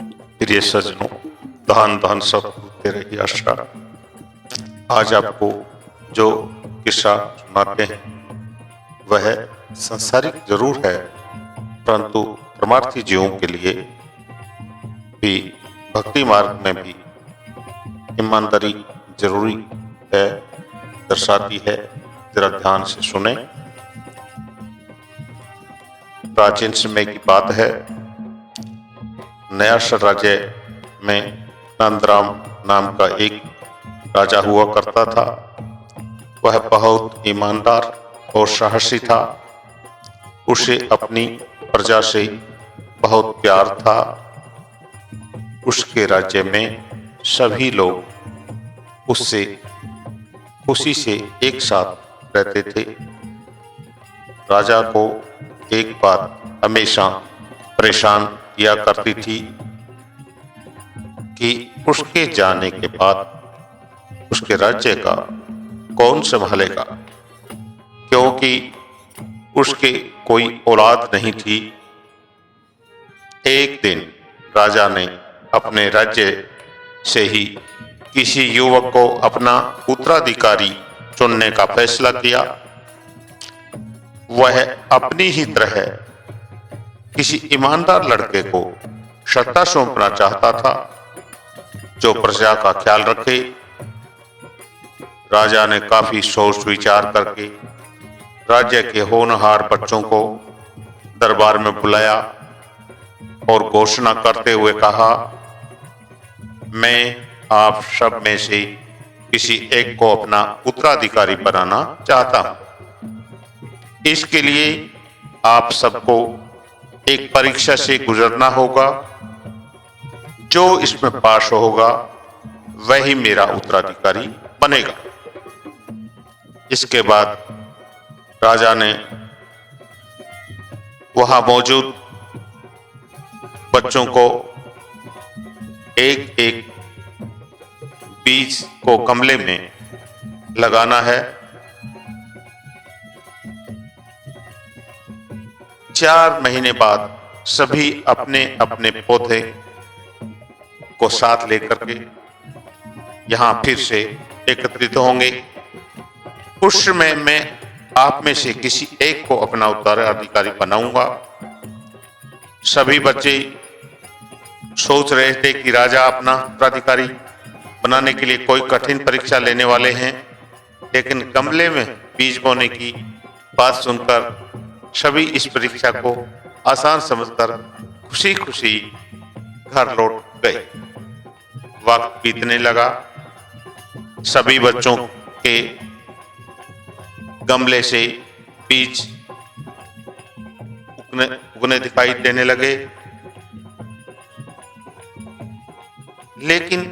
प्रिय सज्जनों, धन धन सब तेरे ही आशा। आज आपको जो किस्सा सुनाते हैं वह संसारिक जरूर है, परंतु परमार्थी जीवों के लिए भी भक्ति मार्ग में भी ईमानदारी जरूरी है, दर्शाती है। जरा ध्यान से सुने। प्राचीन समय की बात है। नयासर राज्य में नंदराम नाम का एक राजा हुआ करता था। वह बहुत ईमानदार और साहसी था। उसे अपनी प्रजा से बहुत प्यार था। उसके राज्य में सभी लोग उससे खुशी से एक साथ रहते थे। राजा को एक बात हमेशा परेशान किया करती थी कि उसके जाने के बाद उसके राज्य का कौन संभालेगा, क्योंकि उसके कोई औलाद नहीं थी। एक दिन राजा ने अपने राज्य से ही किसी युवक को अपना उत्तराधिकारी चुनने का फैसला किया। वह अपनी ही तरह किसी ईमानदार लड़के को सत्ता सौंपना चाहता था, जो प्रजा का ख्याल रखे। राजा ने काफी सोच विचार करके राज्य के होनहार बच्चों को दरबार में बुलाया और घोषणा करते हुए कहा, मैं आप सब में से किसी एक को अपना उत्तराधिकारी बनाना चाहता हूं। इसके लिए आप सबको एक परीक्षा से गुजरना होगा। जो इसमें पास होगा वही मेरा उत्तराधिकारी बनेगा। इसके बाद राजा ने वहां मौजूद बच्चों को एक एक बीज को गमले में लगाना है। 4 महीने बाद सभी अपने अपने पौधे को साथ लेकर के यहां फिर से एकत्रित होंगे। उस समय मैं आप में से किसी एक को अपना उत्तराधिकारी बनाऊंगा। सभी बच्चे सोच रहे थे कि राजा अपना उत्तराधिकारी बनाने के लिए कोई कठिन परीक्षा लेने वाले हैं, लेकिन गमले में बीज बोने की बात सुनकर सभी इस परीक्षा को आसान समझकर खुशी खुशी घर लौट गए। वक्त बीतने लगा। सभी बच्चों के गमले से बीज उगने दिखाई देने लगे, लेकिन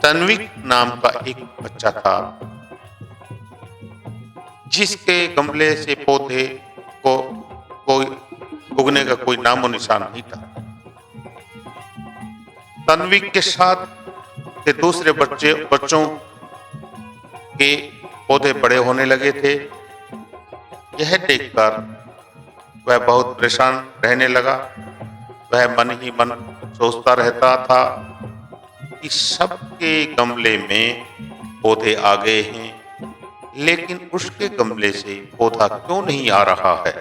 तन्विक नाम का एक बच्चा था जिसके गमले से पौधे को कोई उगने का कोई नामो निशान नहीं था। तन्विक के साथ के दूसरे बच्चों के पौधे बड़े होने लगे थे। यह देखकर वह बहुत परेशान रहने लगा। वह मन ही मन सोचता रहता था कि सबके गमले में पौधे आ गए हैं, लेकिन उसके गमले से पौधा क्यों नहीं आ रहा है।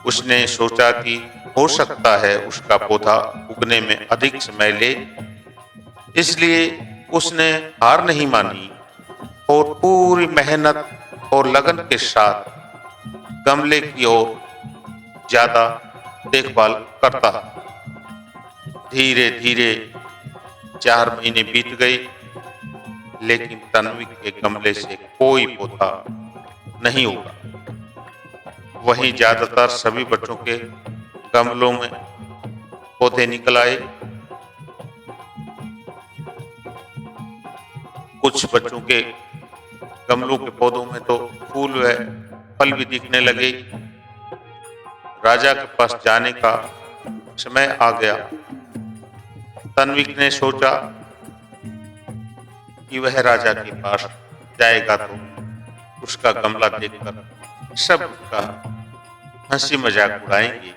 उसने सोचा कि हो सकता है उसका पौधा उगने में अधिक समय ले, इसलिए उसने हार नहीं मानी और पूरी मेहनत और लगन के साथ गमले की ओर ज्यादा देखभाल करता। धीरे धीरे 4 महीने बीत गए, लेकिन तन्विक के गमले से कोई पौधा नहीं उगा। वहीं ज्यादातर सभी बच्चों के गमलों में पौधे निकल आए। कुछ बच्चों के गमलों के पौधों में तो फूल व फल भी दिखने लगे। राजा के पास जाने का समय आ गया। तन्विक ने सोचा कि वह राजा के पास जाएगा तो उसका गमला देखकर सब उसका हंसी मजाक उड़ाएंगे।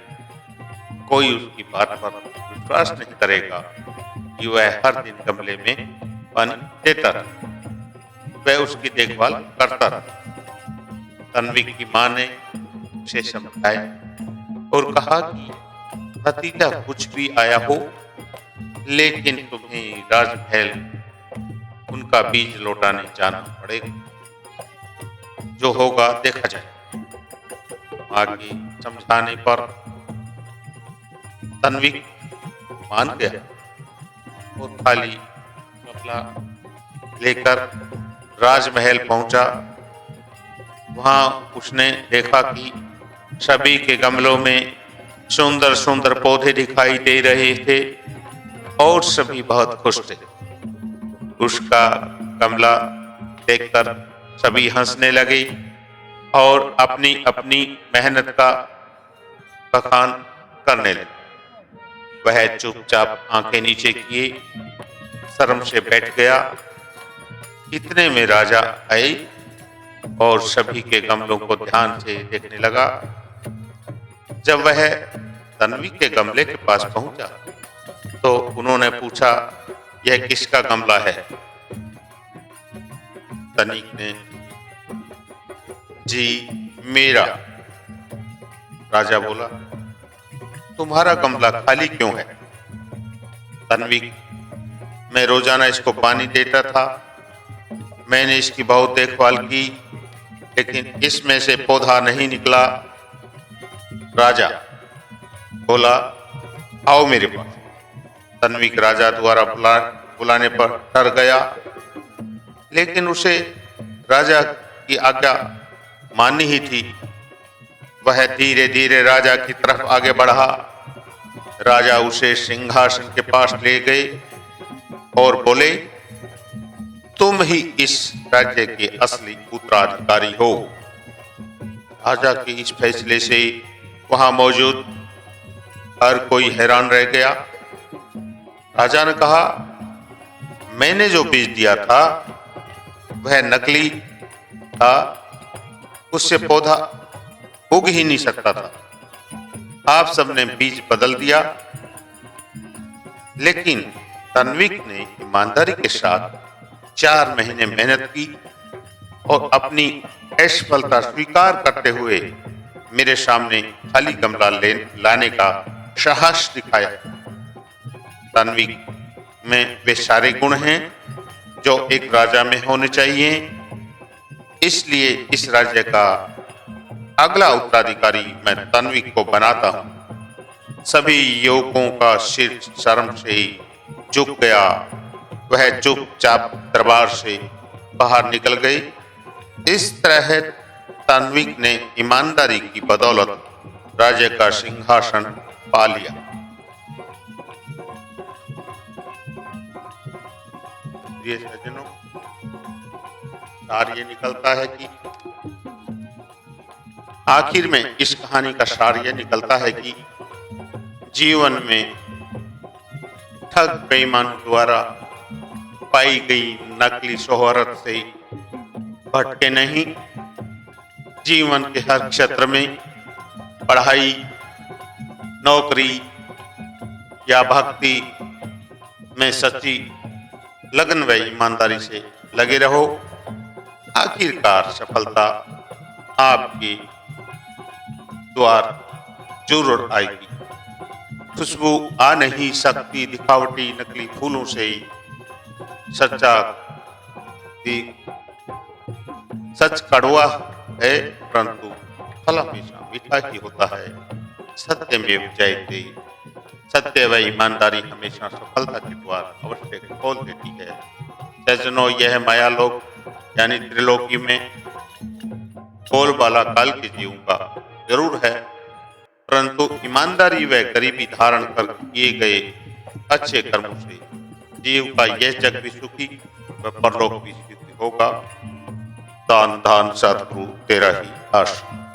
कोई उसकी बात पर विश्वास नहीं करेगा कि वह हर दिन गमले में पानी देता रहा। वह उसकी देखभाल करता रहा। तन्वी की मां ने उसे समझाया और कहा कि भतीजा कुछ भी आया हो, लेकिन तुम्हें राजमहल उनका बीज लौटाने जाना पड़ेगा। जो होगा देखा जाए। मां के समझाने पर तन्वी मान गया और खाली गमला लेकर राजमहल पहुंचा। वहां उसने देखा कि सभी के गमलों में सुंदर सुंदर पौधे दिखाई दे रहे थे और सभी बहुत खुश थे। उसका गमला देखकर सभी हंसने लगे और अपनी अपनी मेहनत का बखान करने लगे। वह चुपचाप आंखें नीचे किए शर्म से बैठ गया। इतने में राजा आए और सभी के गमलों को ध्यान से देखने लगा। जब वह तन्वी के गमले के पास पहुंचा तो उन्होंने पूछा, यह किसका गमला है? तनिक ने, जी मेरा। राजा बोला, तुम्हारा गमला खाली क्यों है? तन्वी, मैं रोजाना इसको पानी देता था। मैंने इसकी बहुत देखभाल की, लेकिन इसमें से पौधा नहीं निकला। राजा बोला, आओ मेरे पास। तन्वी राजा द्वारा बुलाने पर डर गया, लेकिन उसे राजा की आज्ञा माननी ही थी। वह धीरे धीरे राजा की तरफ आगे बढ़ा। राजा उसे सिंहासन के पास ले गए और बोले, तुम ही इस राज्य के असली उत्तराधिकारी हो। राजा के इस फैसले से वहां मौजूद हर कोई हैरान रह गया। राजा ने कहा, मैंने जो बीज दिया था वह नकली था, उससे पौधा उग ही नहीं सकता था। आप सबने बीज बदल दिया। लेकिन तन्वी ने ईमानदारी के साथ 4 महीने मेहनत की और अपनी असफलता स्वीकार करते हुए मेरे सामने खाली गमला लाने का साहस दिखाया। तन्वी में वे सारे गुण हैं जो एक राजा में होने चाहिए। इसलिए इस राज्य का अगला उत्तराधिकारी मैं तन्वी को बनाता हूं। सभी युवकों का सिर शर्म से झुक गया। वह चुपचाप दरबार से बाहर निकल गई। इस तरह तन्वी ने ईमानदारी की बदौलत राज्य का सिंहासन पा लिया। प्रिय सज्जनों, सार ये निकलता है कि आखिर में इस कहानी का सार ये निकलता है कि जीवन में ठग बेईमान द्वारा पाई गई नकली शोहरत से भटके नहीं। जीवन के हर क्षेत्र में पढ़ाई, नौकरी या भक्ति में सच्ची लगन व ईमानदारी से लगे रहो। आखिरकार सफलता आपके द्वार जरूर आएगी। खुशबू आ नहीं सकती दिखावटी नकली फूलों से। सच्चा सच कड़वा है, परंतु फल हमेशा मीठा ही होता है। सत्यमेव जयते। सत्य व ईमानदारी हमेशा सफलता के द्वार अवश्य खोल देती है। सज्जनों, यह माया लोक यानी त्रिलोकी में बोलबाला काल के जीवों का जरूर है, परंतु ईमानदारी व गरीबी धारण कर किए गए अच्छे कर्मों से जीव का यह जग भी सुखी व परलोक भी सुखी होगा। दान दान सतगुरु तेरा ही आशीर्वाद।